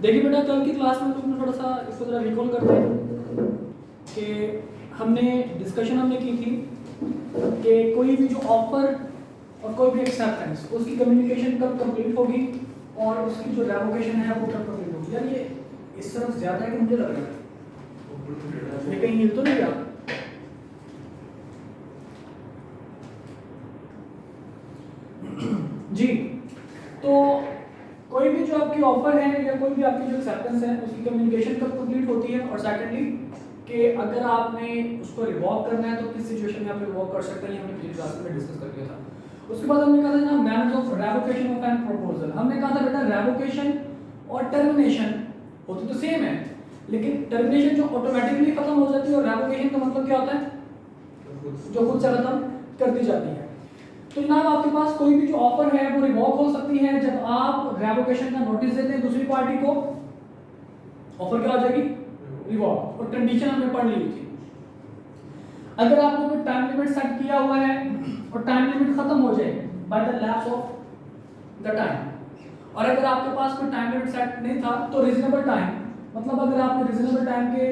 देखिए बेटा, कल की क्लास में तुमने थोड़ा सा इसको जरा रिकॉल करते हैं कि हमने डिस्कशन की थी कि कोई भी जो ऑफर और कोई भी एक्सेप्टेंस उसकी कम्युनिकेशन कब कंप्लीट होगी और उसकी जो रेवोकेशन है वो कब कंप्लीट होगी। यार ये इस तरफ ज़्यादा है कि मुझे लग रहा है ये कहीं हिल तो नहीं गया। जी, तो कोई भी जो आपकी ऑफर है या कोई भी आपकी जो एक्सेप्टेंस है उसकी कम्युनिकेशन कब कंप्लीट होती है, और सेकेंडली कि अगर आपने उसको रिवॉक करना है तो किस सिचुएशन में आप रिवॉक कर सकते हैं, ये हमने पिछली क्लास में डिस्कस कर लिया था। उसके बाद हमने कहा था ना manners of revocation of an proposal. हमने कहा था बेटा रेवोकेशन और टर्मिनेशन होती तो सेम है, लेकिन टर्मिनेशन जो ऑटोमेटिकली खत्म हो जाती है और रेवोकेशन का मतलब क्या होता है जो खुद से खत्म कर दी जाती है। तो जनाब आपके पास कोई भी जो ऑफर है वो रिवॉक हो सकती है जब आप रेवोकेशन का नोटिस देते हैं दूसरी पार्टी को, ऑफर क्या हो जाएगी रिवॉक। और कंडीशन हमने पढ़ ली थी, अगर आपने कोई टाइम लिमिट सेट किया हुआ है और टाइम लिमिट खत्म हो जाए by the lapse of the time, और अगर आपके पास कोई टाइम लिमिट सेट नहीं था तो रीजनेबल टाइम, मतलब अगर आपने रीजनेबल टाइम के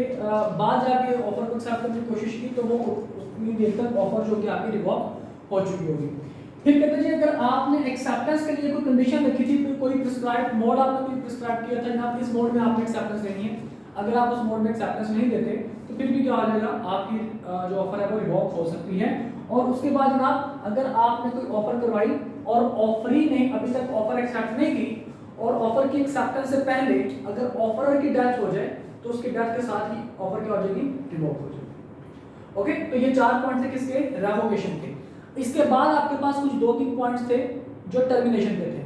बाद जाके ऑफर को एक्सेप्ट करने की कोशिश की तो वो उतनी देर तक ऑफर जो कि आपकी रिवॉक हो चुकी होगी। फिर कहते हैं जी अगर आपने एक्सेप्टेंस के लिए कोई कंडीशन रखी थी, कोई प्रिस्क्राइब मोड आपने कोई प्रिस्क्राइब किया था जहां इस मोड में आपने एक्सेप्टेंस देनी है, अगर आप उस मोड में एक्सेप्टेंस नहीं देते तो फिर भी क्या हो जाएगा, आपकी जो ऑफर है वो रिवॉक हो सकती है। और उसके बाद जनाब अगर आपने कोई ऑफर करवाई और ऑफरी ने अभी तक ऑफर एक्सेप्ट नहीं की और ऑफर की एक्सेप्टेंस से पहले अगर ऑफरर की डेथ हो जाए तो उसकी डेथ के साथ ही ऑफर क्या हो जाएगी रिवॉक हो जाएगी। ओके, तो ये 4 पॉइंट थे किसके, रेवोकेशन के। इसके बाद आपके पास कुछ 2-3 पॉइंट्स थे जो टर्मिनेशन के थे,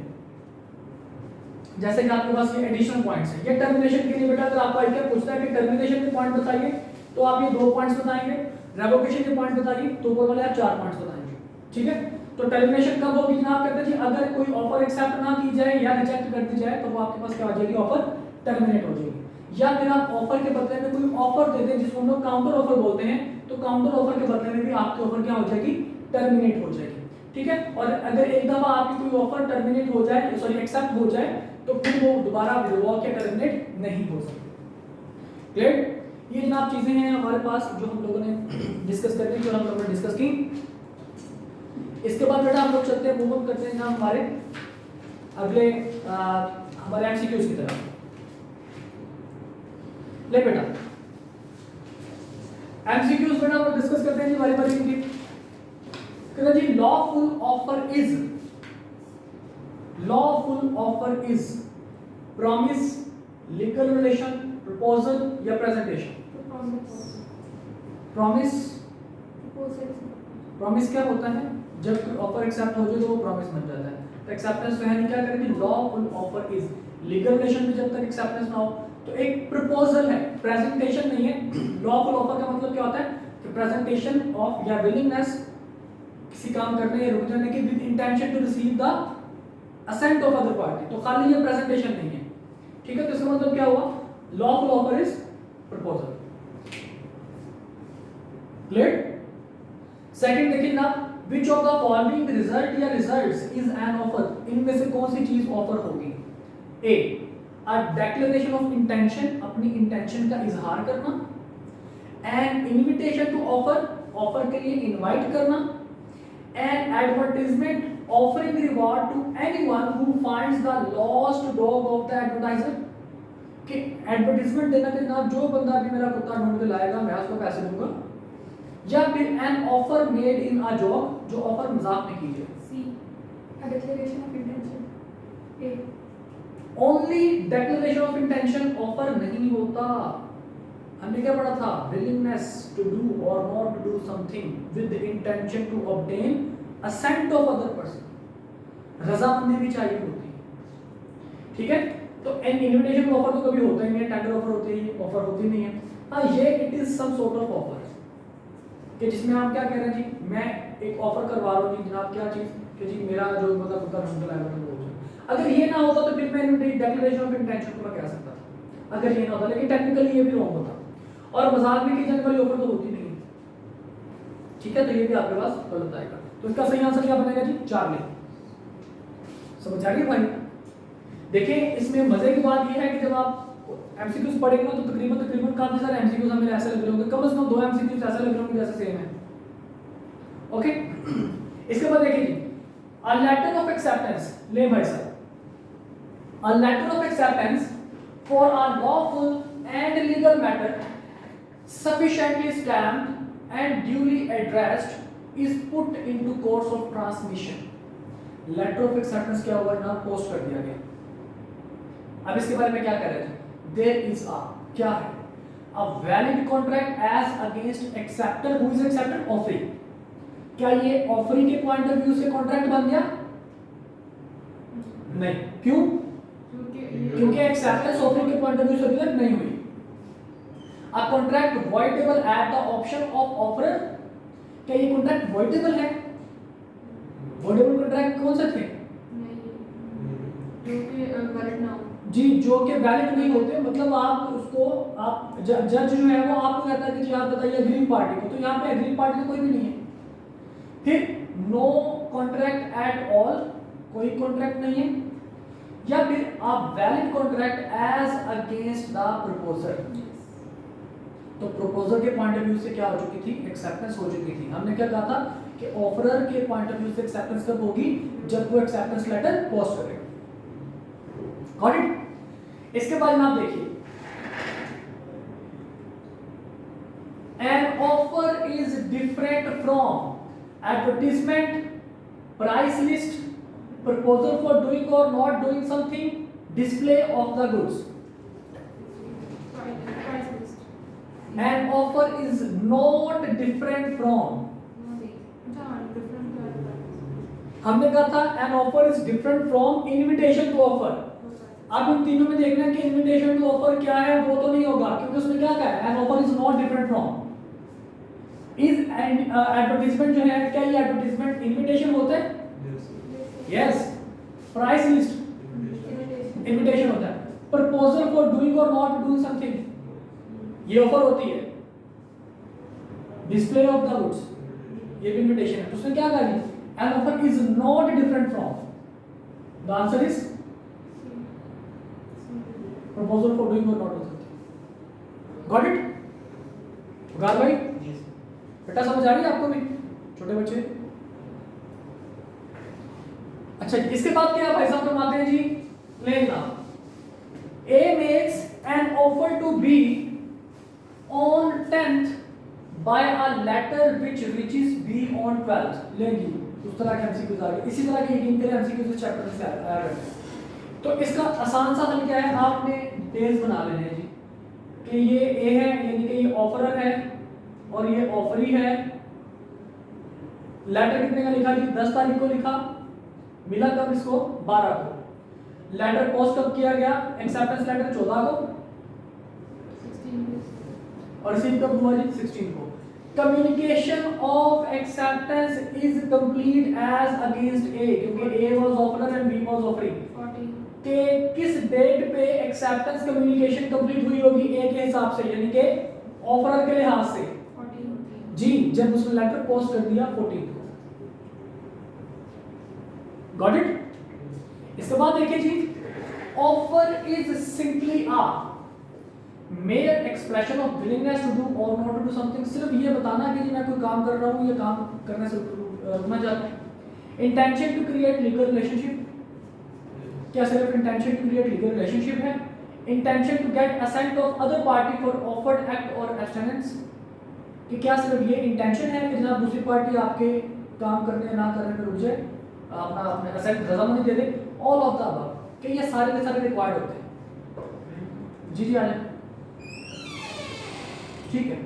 जैसे कि आपके पास ये एडिशनल पॉइंट्स हैं। ये टर्मिनेशन के लिए बेटा अगर आपको आईटीआई पूछता है कि टर्मिनेशन के पॉइंट बताइए तो आप ये 2 पॉइंट्स बताएंगे, रेवोकेशन के पॉइंट बताइए तो ऊपर वाले आप 4 पॉइंट्स बताएंगे। ठीक है, तो टर्मिनेशन कब होगी जनाब, कहते हैं जी अगर कोई ऑफर एक्सेप्ट ना की जाए या रिजेक्ट कर दी जाए तो वो आपके पास क्या हो जाएगी, ऑफर टर्मिनेट हो जाएगी। या फिर आप ऑफर के बदले में कोई ऑफर दे दें जिसको हम लोग काउंटर ऑफर बोलते हैं, तो काउंटर ऑफर के बदले में भी आपकी ऑफर क्या हो जाएगी, टर्मिनेट हो जाएगी। ठीक है, और अगर एक दफा आपकी कोई ऑफर टर्मिनेट हो जाए, सॉरी एक्सेप्ट हो जाए, तो फिर वो दोबारा रिवॉक या टर्मिनेट नहीं हो सकती। क्लियर? ये जनाब चीजें हैं हमारे पास जो हम लोगों ने डिस्कस करनी, जो हम लोगों ने डिस्कस की। इसके बाद बेटा हम लोग चलते हैं, मूव ऑन करते हैं हमारे अगले हमारे एमसीक्यूज की तरफ। ले बेटा एमसीक्यूज बेटा हम लोग डिस्कस करते हैं जी बारी बारी की। कहते जी lawful offer is promise, legal relation, proposal या प्रेजेंटेशन। प्रॉमिस क्या होता है, जब ऑफर एक्सेप्ट हो जाए तो वो प्रॉमिस बन जाता है। तो एक्सेप्टेंस तो है नहीं, क्या करेंगे, lawful offer is. Legal relation में जब तक एक्सेप्टेंस ना हो तो एक प्रपोजल है, प्रेजेंटेशन नहीं है। लॉफुल ऑफर का मतलब क्या होता है कि प्रेजेंटेशन ऑफ या विलिंगनेस किसी काम करने या रुक जाने की with intention to receive the assent of other party, तो खाली ये प्रेजेंटेशन नहीं है। ठीक है, तो इसका मतलब क्या हुआ, lawful offer is proposal. Clear? Second देखिए ना, which of the following result या रिजल्ट्स इज एन ऑफर, इनमें से कौन सी चीज ऑफर होगी। A a declaration of intention, अपनी इंटेंशन का इजहार करना। An invitation to offer, offer के लिए इनवाइट करना। An advertisement offering reward to anyone who finds the lost dog of the advertiser, कि एडवर्टाइजमेंट देना कि जनाब जो बंदा भी मेरा कुत्ता ढूंढ के लाएगा मैं उसको पैसे दूंगा। या फिर an offer made in a job, जो ऑफर मजाक में की जाए। See a declaration of intention. A only declaration of intention offer नहीं होता। हमने क्या पढ़ा था, विलिंगनेस टू डू और not to do something with intention to obtain assent of other person, रजामंदी भी चाहिए होती है। ठीक है, तो एन इनविटेशन ऑफर तो कभी होता ही नहीं है, टेंडर ऑफर होती है, ऑफर होती नहीं है। हाँ, ये it is some sort of offer कि जिसमें आप क्या कह रहे हैं जी, मैं एक ऑफर करवा रहा हूँ जी जनाब, क्या चीज कि जी मेरा जो मतलब कुत्ता ढूंढ लाएगा तो वो हो जाए। अगर ये ना होता तो फिर मैं डिक्लेरेशन ऑफ इंटेंशन को मैं कह सकता था, अगर ये ना होता, लेकिन टेक्निकली ये भी रॉन्ग होता और मजाक में की जाने वाली ऑफर तो होती नहीं है। ठीक है, तो ये भी आपके पास गलत आएगा। तो इसका सही आंसर क्या बनेगा जी, 4 ले। समझ आ गई भाई? देखें इसमें मजे की बात यह है कि जब आप एमसीक्यूज पढ़ेंगे ना तो तकरीबन काफी सारे एमसीक्यूज हमें ऐसे लग रहे होंगे, कम से कम 2 एमसीक्यूज ऐसे लग रहे होंगे जैसे सेम है। ओके, इसके बाद देखिए जी, अ लेटर ऑफ एक्सेप्टेंस, ले भाई साहब, a letter of acceptance for a lawful and legal matter sufficiently stamped and duly addressed is put into course of transmission. Letter of acceptance क्या हुआ ना, पोस्ट कर दिया गया। अब इसके बारे में क्या कह रहे हैं, देयर इज अ, क्या है, a valid contract as against acceptor, who is acceptor, offeree. क्या ये ऑफरी के पॉइंट ऑफ व्यू से कॉन्ट्रैक्ट बन गया? नहीं, क्यों? क्योंकि एक्सेप्टेंस ऑफरी के पॉइंट ऑफ व्यू से अभी तक नहीं हुई। A contract voidable at the option of offerer, क्या ये कॉन्ट्रैक्ट voidable है? voidable कॉन्ट्रैक्ट कौन से थे? जो कि वैलिड ना हो जी, जो कि वैलिड नहीं होते, मतलब आप उसको, आप जज जो है वो आपको कहता है कि जी आप बताइए अग्रीव पार्टी को, तो यहाँ पे अग्रीव पार्टी तो कोई भी नहीं है। फिर नो कॉन्ट्रैक्ट एट ऑल, कोई कॉन्ट्रैक्ट नहीं है, या फिर a valid contract as against the proposer. तो प्रपोजर के पॉइंट ऑफ व्यू से क्या हो चुकी थी, एक्सेप्टेंस हो चुकी थी। हमने क्या कहा था कि ऑफरर के पॉइंट ऑफ व्यू से एक्सेप्टेंस कब होगी, जब वो एक्सेप्टेंस लेटर पोस्ट करेगा। Got it? इसके बाद आप देखिए, an offer is different from advertisement, price list, proposal for doing और not doing something, display of the goods. An offer is not different from, हमने कहा था an offer is different from invitation to offer। अब इन तीनों में देखना है कि invitation to offer क्या है, वो तो नहीं होगा क्योंकि उसमें क्या कहा है, an offer is not different from। is advertisement जो है, क्या ये advertisement invitation होता है? Yes। price list invitation होता है। proposal for doing or not doing something, ये ऑफर होती है। डिस्प्ले ऑफ द गुड्स, ये भी इनविटेशन है। तो उसने क्या कहा जी, an offer is not different from, the answer is proposal for doing और नॉट डूइंग। Got it? गाल भाई बेटा समझ आ रही है आपको भी, छोटे बच्चे? अच्छा, इसके बाद क्या भाई साहब फरमाते हैं जी, लेना A makes an offer to B on 10th by a letter which reaches B on 12th। लेंगी उस तरह के एमसीक्यूज आ गए, इसी तरह के यकीन करें एमसीक्यूज इस चैप्टर से आया है। तो इसका आसान सा हल क्या है, आपने डेज बना लेने हैं जी, कि ये ए है, यानी कि ये ऑफरर है और ये ऑफरी है। लेटर कितने का लिखा जी, 10 तारीख को लिखा, मिला कब इसको, 12 को। लेटर पोस्ट कब किया गया, एक्सेप्टेंस लेटर 14 को, और रिसीव कब हुआ जी, 16 को। Communication of acceptance is complete as against A, क्योंकि A was offeror and B was offering. के किस डेट पे एक्सेप्टेंस कम्युनिकेशन कंप्लीट हुई होगी ए के हिसाब से, यानी कि ऑफरर के लिहाज से 14 जी, जब उसने लेटर पोस्ट कर दिया 14 को। Got it? इसके बाद देखिए जी, offer is simply a mere expression of willingness to do और नॉट टू डू समथिंग। सिर्फ ये बताना कि जी मैं कोई काम कर रहा हूँ, ये काम करने से रुकना चाहता हूँ। Intention to create legal relationship, क्या सिर्फ intention to create legal relationship है? Intention to get assent of other party for offered act और एब्सटेनेंस, कि क्या सिर्फ ये इंटेंशन है कि जनाब दूसरी पार्टी आपके काम करने ना करने में रुक जाए, अपना अपने असेंट रजामंदी दे दे, ऑल ऑफ द अबव, कि ये सारे के सारे रिक्वायर्ड होते हैं। जी जी आ जाए, ठीक है।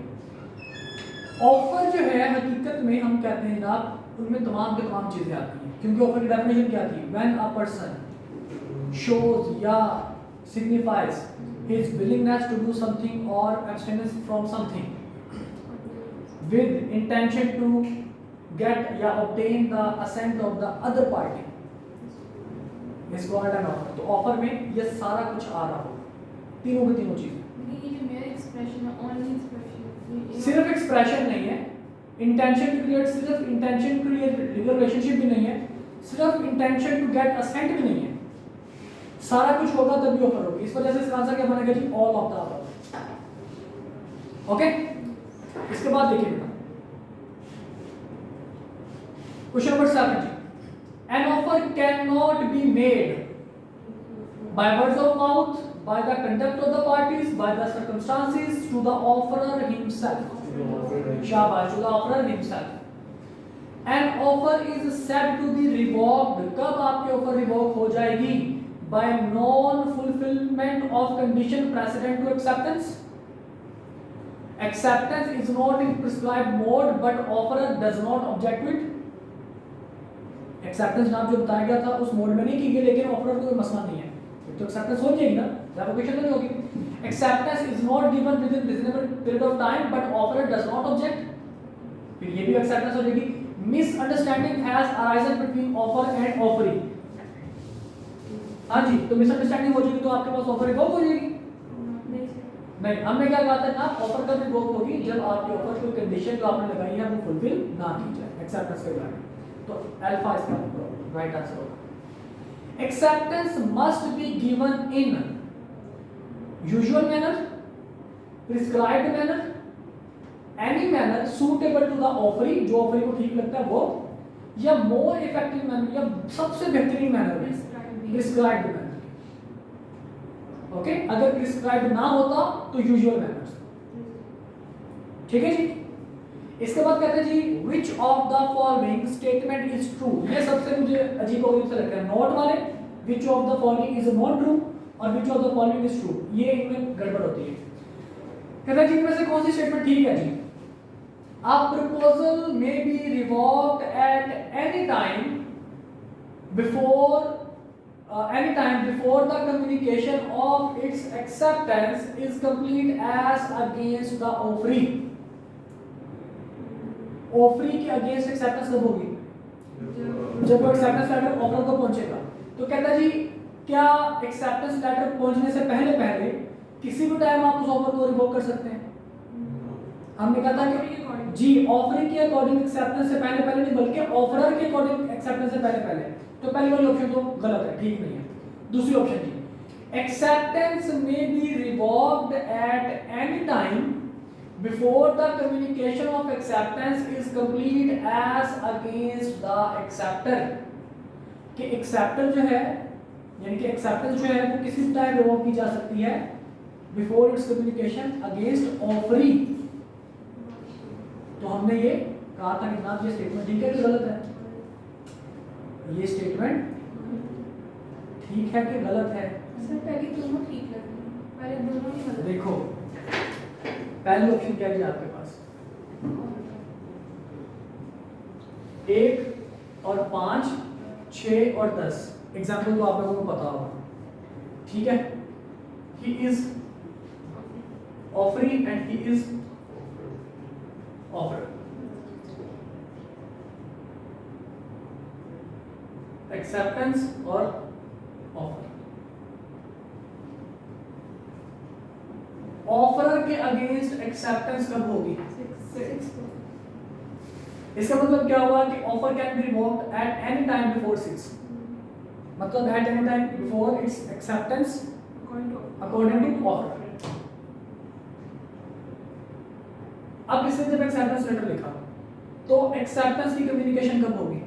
ऑफर जो है हकीकत में हम कहते हैं जनाब उनमें तमाम के तमाम चीजें आती हैं, क्योंकि ऑफर की डेफिनेशन क्या थी, व्हेन अ पर्सन शोज या signifies his willingness to do something और abstinence from something with intention to get या obtain the assent of the other party is called an offer. तो ऑफर में ये सारा कुछ आ रहा हो, तीनों की तीनों चीजें। सिर्फ एक्सप्रेशन नहीं है, इंटेंशन टू क्रिएट, सिर्फ intention to create legal relationship भी नहीं है, सिर्फ इंटेंशन टू गेट असेंट भी नहीं है, सारा कुछ होगा तभी ऑफर होगी, इस वजह से इसका आंसर क्या बनेगा जी, all of the above. Okay, इसके बाद देखिए बेटा क्वेश्चन नंबर 7 जी, an offer can not be made by words of mouth, by the conduct of the parties, by the circumstances, to the offerer himself. शाबाश, to the offerer himself. An offer is said to be revoked. कब आपकी offer revoke हो जाएगी? By non-fulfillment of condition precedent to acceptance. Acceptance is not in prescribed mode, but offerer does not object to it. Acceptance नाम जो बताया गया था उस मोड में नहीं की गई, लेकिन ऑफरर को कोई मसला नहीं है, तो एक्सेप्टेंस हो जाएगी ना, रेवोकेशन तो नहीं होगी। Acceptance is not given with in reasonable period of time but offeror does not object, फिर ये भी एक्सेप्टेंस हो जाएगी। Misunderstanding has arisen between offer and offeree, हाँ जी, तो मिसअंडरस्टैंडिंग हो जाएगी तो आपके पास ऑफर रिवोक हो जाएगी नहीं, हमने क्या कहा था ना, ऑफर कब रिवोक होगी, जब आपकी ऑफर की कंडीशन जो आपने लगाई है वो फुलफिल ना की जाए, एक्सेप्टेंस के बाद, तो अल्फा इसका राइट आंसर होगा। Acceptance must be given in usual manner, prescribed manner, any manner suitable to the offeree, जो ऑफरी को ठीक लगता है वो, या मोर इफेक्टिव मैनर, या सबसे बेहतरीन मैनर में, प्रिस्क्राइब्ड मैनर। ओके, अगर प्रिस्क्राइब्ड ना होता तो यूजुअल मैनर, ठीक है जी। इसके बाद कहते हैं जी which of the following statement is true, ये सबसे मुझे अजीब और से लगता है, नॉट वाले which of the following is not true और which of the following is true, ये इनमें गड़बड़ होती है। कहता है जी इनमें से कौन सी स्टेटमेंट ठीक है जी, a proposal may be revoked at any time before the communication of its acceptance is complete as against the offeree। Offeree के अगेंस्ट एक्सेप्टेंस कब होगी, जब वो एक्सेप्टेंस लेटर ऑफर को पहुंचेगा। तो कहता जी क्या एक्सेप्टेंस लेटर पहुंचने से पहले पहले किसी भी टाइम आप उस ऑफर को रिवोक कर सकते हैं? हमने कहा था कि जी ऑफरिंग के अकॉर्डिंग एक्सेप्टेंस से पहले पहले नहीं, बल्कि ऑफरर के अकॉर्डिंग एक्सेप्टेंस से पहले पहले, तो पहली वाली ऑप्शन तो गलत है, ठीक नहीं है। दूसरी ऑप्शन जी एक्सेप्टेंस में be revoked at any time before the communication of acceptance is complete as against the acceptor, कि acceptor जो है यानी कि acceptance जो है वो किसी भी टाइम रिवोक की जा सकती है before its communication against offeree। तो हमने ये कहा था कि जनाब ये स्टेटमेंट ठीक है कि गलत है, ये स्टेटमेंट ठीक है कि गलत है? सर पहले दोनों ठीक लग रहे हैं, पहले दोनों ही गलत। देखो पहली ऑप्शन क्या है आपके पास, 1 और 5, 6 और 10, एग्जाम्पल तो आप लोगों को पता होगा, ठीक है। He is offering and he is offer, acceptance और ऑफर। ऑफरर के अगेंस्ट एक्सेप्टेंस कब होगी? 6। इसका मतलब क्या हुआ कि offer can be revoked at any time before 6, मतलब at any time before its acceptance according to offer. अब इसने जब एक्सेप्टेंस लेटर लिखा तो एक्सेप्टेंस की कम्युनिकेशन कब होगी?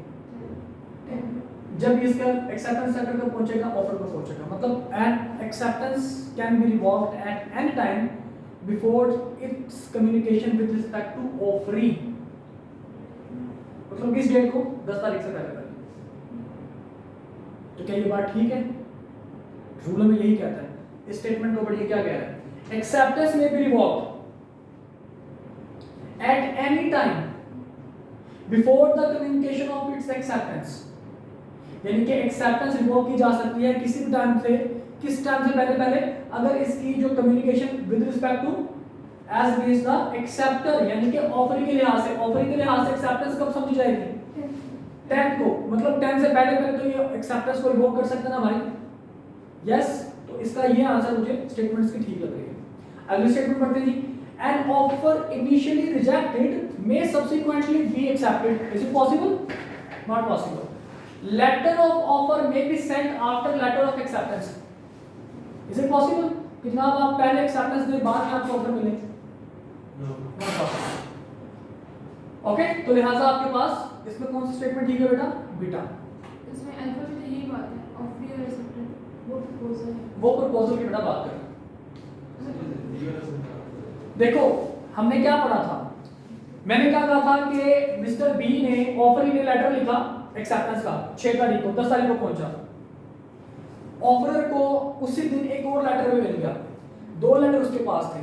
जब इसका एक्सेप्टेंस लेटर कब पहुंचेगा? ऑफर को पहुंचेगा, मतलब an acceptance can be revoked at any time before its communication with respect to offeree, मतलब किस डेट को? 10 तारीख से पहले पहले। तो क्या ये बात ठीक है? रूल में यही कहता है, इस स्टेटमेंट को पढ़िए क्या कह रहा है, एक्सेप्टेंस में be revoked at any time before the communication of its acceptance, यानी कि एक्सेप्टेंस रिवोक की जा सकती है किसी भी टाइम से, किस टाइम से पहले पहले, अगर इसकी जो communication with respect to as against the acceptor, यानी कि ऑफरी के लिहाज से, ऑफरी के लिहाज से एक्सेप्टेंस कब समझी जाएगी? 10 को, मतलब 10 से पहले पहले तो ये एक्सेप्टेंस को रिवोक कर सकते हैं ना भाई? यस, तो इसका ये आंसर मुझे स्टेटमेंट्स की ठीक लग रही है। अगली स्टेटमेंट पढ़ते हैं जी, an offer initially rejected may subsequently be accepted, is it possible? Not possible. Letter of offer may be sent after letter of acceptance, is it possible कि जनाब आप पहले एक्सेप्टेंस दे बाद में आपको ऑफर मिले? ओके, तो लिहाजा आपके पास इसमें कौन सी स्टेटमेंट ठीक है बेटा? बीटा। इसमें अल्फा में तो यही बात है, ऑफर और एक्सेप्टेड वो प्रपोजल है। वो प्रपोजल की बेटा बात कर। देखो हमने क्या पढ़ा था, मैंने क्या कहा था कि मिस्टर बी ने ऑफरिंग लेटर लिखा एक्सेप्टेंस का 6 तारीख को, 10 तारीख को पहुंचा। ऑफरर को उसी दिन एक और लेटर भी मिल गया, 2 लेटर उसके पास थे,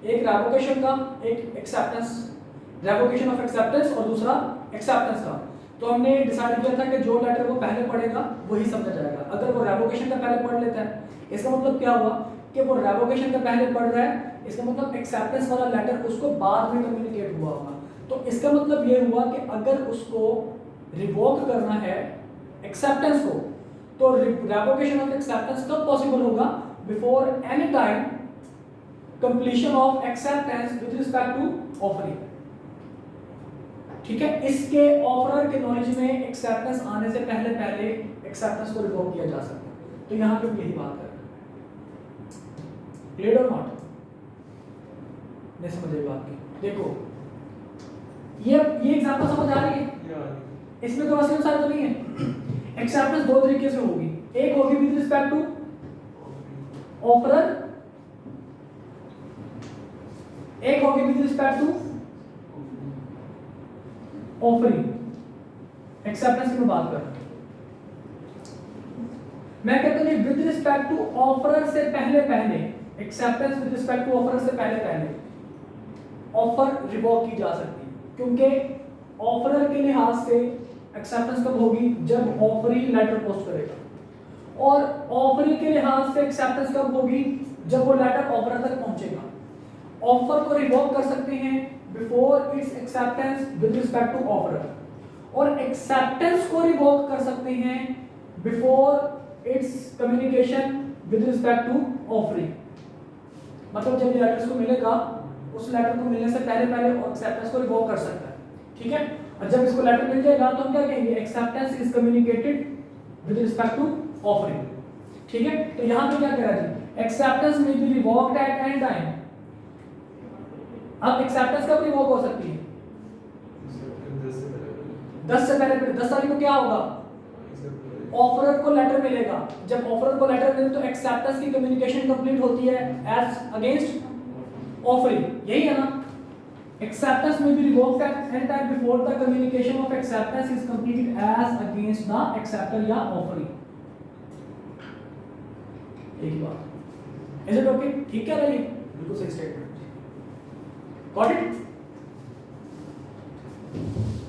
एक रेवोकेशन का, एक एक्सेप्टेंस, रेवोकेशन ऑफ एक्सेप्टेंस और दूसरा एक्सेप्टेंस का। तो हमने डिसाइड किया था कि जो लेटर वो पहले पढ़ेगा वही समझ जाएगा। अगर वो रेवोकेशन का पहले पढ़ लेता है, इसका मतलब क्या हुआ कि वो रेवोकेशन का पहले पढ़ रहा है, इसका मतलब एक्सेप्टेंस वाला लेटर उसको बाद में कम्युनिकेट हुआ होगा। तो इसका मतलब ये हुआ कि अगर उसको रिवोक करना है एक्सेप्टेंस को, तो रेवोकेशन ऑफ एक्सेप्टेंस कब पॉसिबल होगा? Before any time completion of acceptance with respect to offering. ठीक है, इसके ऑफरर के नॉलेज में एक्सेप्टेंस आने से पहले एक्सेप्टेंस को रिवोक किया जा सकता है। तो यहां पे यही बात है, क्लियर और नॉट? नहीं समझे बात की? देखो ये एग्जांपल समझ आ रही है? इसमें कोई वसीयत सारी तो नहीं है। एक्सेप्टेंस 2 तरीके से होगी, एक होगी विद रिस्पेक्ट टू ऑफरर, एक होगी with respect to offering. Acceptance की मैं बात कर रहा हूं, मैं कहता हूं विद रिस्पेक्ट टू ऑफरर से पहले acceptance with respect to offerer से पहले ऑफर रिवोक की जा सकती है, क्योंकि ऑफरर के लिहाज से एक्सेप्टेंस कब होगी? जब ऑफरी लेटर पोस्ट करेगा, और ऑफरी के लिहाज से एक्सेप्टेंस कब होगी? जब वो लेटर ऑफरर तक पहुंचेगा। ऑफर को रिवोक कर सकते हैं before its acceptance with respect to offerer, और एक्सेप्टेंस को रिवोक कर सकते हैं before its communication with respect to offering. मतलब जब ये लेटर को मिलेगा, उस लेटर को मिलने से पहले एक्सेप्टेंस को रिवोक कर सकता है। ठीक है, और जब इसको लेटर मिल जाएगा तो हम क्या कहेंगे? Acceptance is communicated with respect to offering. ठीक है, तो यहां पे क्या कह रहा है जी? Acceptance may be revoked at any time. अब एक्सेप्टेंस कब रिवोक हो सकती है? 10 से पहले 10 तारीख को क्या होगा? ऑफरर को लेटर मिलेगा। जब ऑफरर को लेटर मिले तो एक्सेप्टेंस की कम्युनिकेशन कंप्लीट होती है एज अगेंस्ट ऑफरिंग, यही है ना? Acceptance may be revoked at any time before the communication of acceptance is completed as against the acceptor या offering। एक ही बात। Is it okay? ठीक कह रही है? बिल्कुल सही स्टेटमेंट। Got it?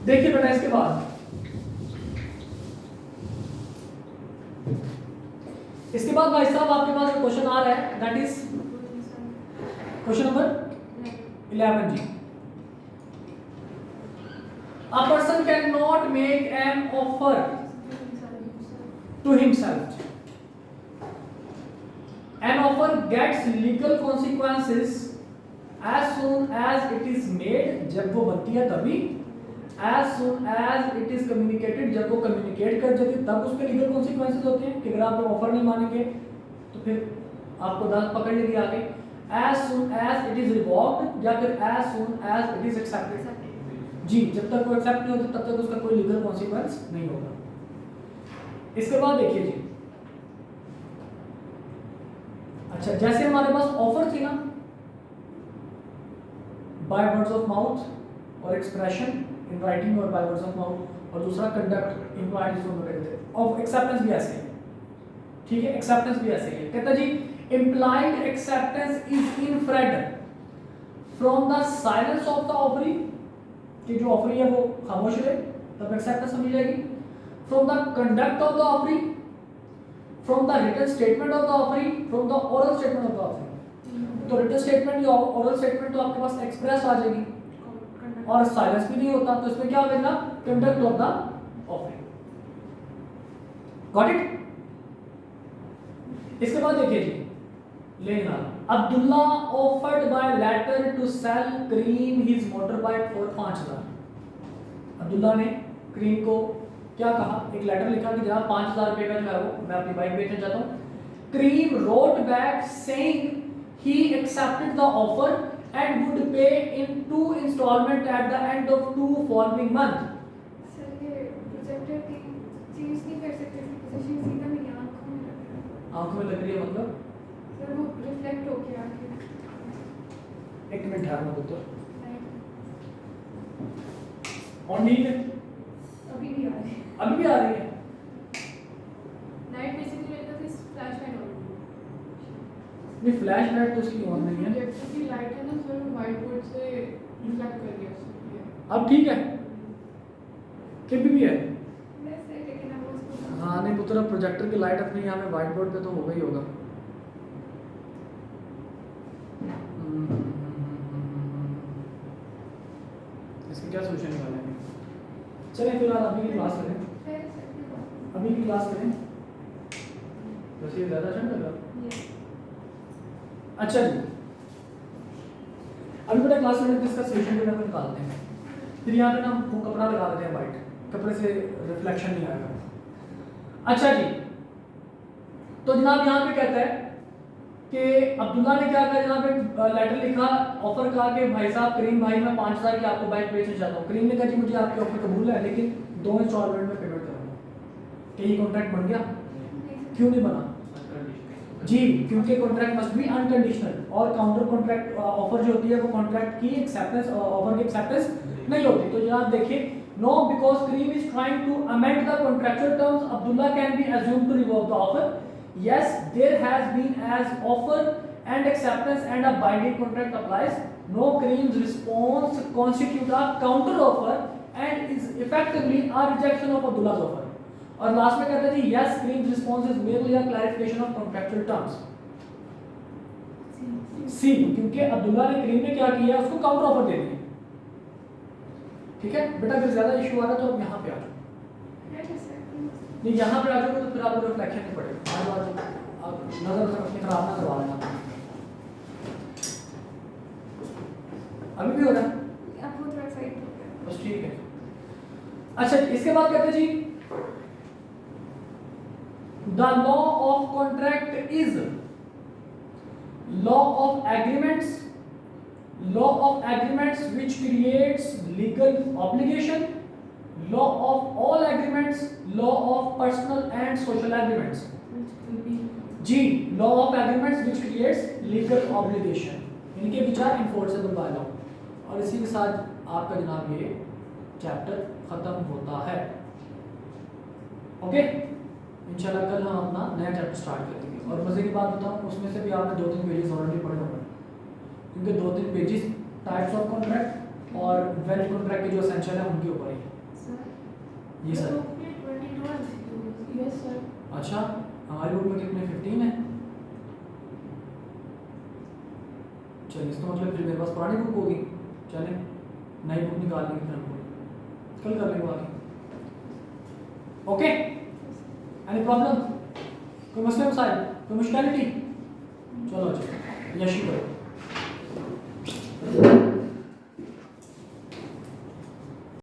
देखिए बेटा इसके बाद भाई साहब आपके पास एक क्वेश्चन आ रहा है, दैट इज क्वेश्चन नंबर 11 जी। A person cannot make an offer to himself. An offer gets legal consequences as soon as it is made, जब वो बनती है तभी, as soon as it is communicated, जब वो communicate कर जाती है तब उसके legal consequences होते हैं कि अगर आप ऑफर नहीं मानेंगे तो फिर आपको दांत पकड़ लेगी आगे। as soon as it is revoked या फिर as soon as it is accepted जी, जब तक वो एक्सेप्ट नहीं होता तब तक उसका कोई लीगल कॉन्सिक्वेंस नहीं होगा। इसके बाद देखिए जी, अच्छा जैसे हमारे पास ऑफर थी ना, बाय वर्ड्स ऑफ माउथ और एक्सप्रेशन इन राइटिंग और बाय वर्ड्स ऑफ माउथ, और दूसरा कंडक्ट इम्प्लाइड जिसको हम कहते हैं, और एक्सेप्टेंस भी ऐसे है। ठीक है, एक्सेप्टेंस भी ऐसे है। कहता जी implied acceptance is inferred from the silence of the offering, कि जो ऑफरिंग है वो खामोश रहे तब एक्सेप्टेंस समझ जाएगी। From the conduct of the offering, from the written statement of the offering, from the oral statement of the offering. तो रिटन स्टेटमेंट या ओरल स्टेटमेंट तो आपके पास एक्सप्रेस आ जाएगी और साइलेंस भी नहीं होता, तो इसमें क्या होगा? Conduct of the offering. Got it? इसके बाद देखिए जी, लेना Abdullah offered by letter to sell Karim his motor bike for 5000। Abdullah ने करीम को क्या कहा? एक लेटर लिखा कि जनाब 5000 रुपए का जो है वो मैं अपनी बाइक बेचना चाहता हूँ, Kareem wrote back saying he accepted the offer and would pay in 2 installments at the end of 2 following months. Sir ये प्रोजेक्टर की चीज नहीं कर सकते थे पोजीशन सीधा मेरी आंखों में लग रहा है आंखों में लग रही है मतलब? सर वो रिफ्लेक्ट होके आके एक मिनट ठहरना पुत्र। लाइट ऑन नहीं है? अभी भी आ रही है अभी भी आ रही है? लाइट बेसिकली मेरे पास फ्लैश लाइट ऑन नहीं फ्लैश लाइट तो उसकी ऑन नहीं है। प्रोजेक्टर की लाइट है ना सर व्हाइट बोर्ड से रिफ्लेक्ट कर दिया उसने अब ठीक है? कि भी है? वैसे लेकिन अब उसको हाँ नहीं पुत्र प्रोजेक्टर की लाइट अपनी यहाँ पे व्हाइट बोर्ड पे तो होगा ही होगा। इसका क्या सोल्यूशन निकालेंगे? चलिए फिलहाल अभी की क्लास करें। अभी की क्लास करें। वैसे ये ज़्यादा अच्छा नहीं लग रहा? अच्छा जी अभी बेटा क्लास में इसका सोल्यूशन जो है वो निकालते हैं। फिर यहाँ पे ना वो कपड़ा लगा देते हैं वाइट, कपड़े से रिफ्लेक्शन नहीं आएगा। अच्छा जी तो जनाब यहाँ पे कहता है कि अब्दुल्ला ने क्या कहा, जनाब एक लेटर लिखा, ऑफर कहा कि भाई साहब करीम भाई मैं 5000 की आपको बाइक बेचना चाहता हूँ। करीम ने कहा जी मुझे आपकी ऑफर कबूल है लेकिन 2 इंस्टॉलमेंट में पेमेंट करूँगा। क्या ये कॉन्ट्रैक्ट बन गया? क्यों नहीं बना? जी क्योंकि कॉन्ट्रैक्ट मस्ट बी अनकंडीशनल और काउंटर कॉन्ट्रैक्ट ऑफर जो होती है वो कॉन्ट्रैक्ट की एक्सेप्टेंस ऑफर की एक्सेप्टेंस नहीं होती। तो जनाब देखिए no because Karim is trying to amend the contractual terms Abdullah can be assumed to revoke the offer. Yes, there has been as offer and acceptance and a binding contract applies. No Kareem's response constitute a counter offer and is effectively a rejection of Abdullah's offer. और last में कहते हैं जी yes, Kareem's response is merely a clarification of contractual terms. सी क्योंकि अब्दुल्ला ने करीम ने क्या किया उसको काउंटर ऑफर दे दिया। ठीक है बेटा अगर ज्यादा इशू आ रहा है तो आप यहाँ पे आ जाओ। नहीं यहाँ पे आ जाओगे तो फिर आपको रिफ्लेक्शन नहीं पड़ेगा। बार बार आप नजर अपनी खराब ना करवा लेना। अभी भी हो रहा है? अब वो थोड़ा साइड हो गया बस ठीक है। अच्छा इसके बाद कहते हैं जी the law of contract is law of agreements which creates legal obligation, law of all agreements, law of personal and social agreements. जी law of agreements which creates legal obligation, इनके विचार enforceable by law। और इसी के साथ आपका जनाब ये चैप्टर खत्म होता है। ओके इंशाल्लाह कल हम अपना नया चैप्टर स्टार्ट करेंगे। और मजे की बात बताऊं उसमें से भी आपने 2-3 पेजेस ऑलरेडी पढ़े होंगे क्योंकि 2-3 पेजेस टाइप्स ऑफ कॉन्ट्रैक्ट और वैलिड कॉन्ट्रैक्ट के जो एसेंशियल है उनके ऊपर ही। जी सर। यस सर अच्छा हमारी बुक में कितने 15 है? चलिए इसका मतलब फिर मेरे पास पुरानी बुक होगी। चलें नई बुक निकाल लेंगे फिर हमको कल कर लेंगे बाकी। Okay any problem? कोई मसला मसाइल कोई मुश्किलिटी? चलो अच्छा यशी करो।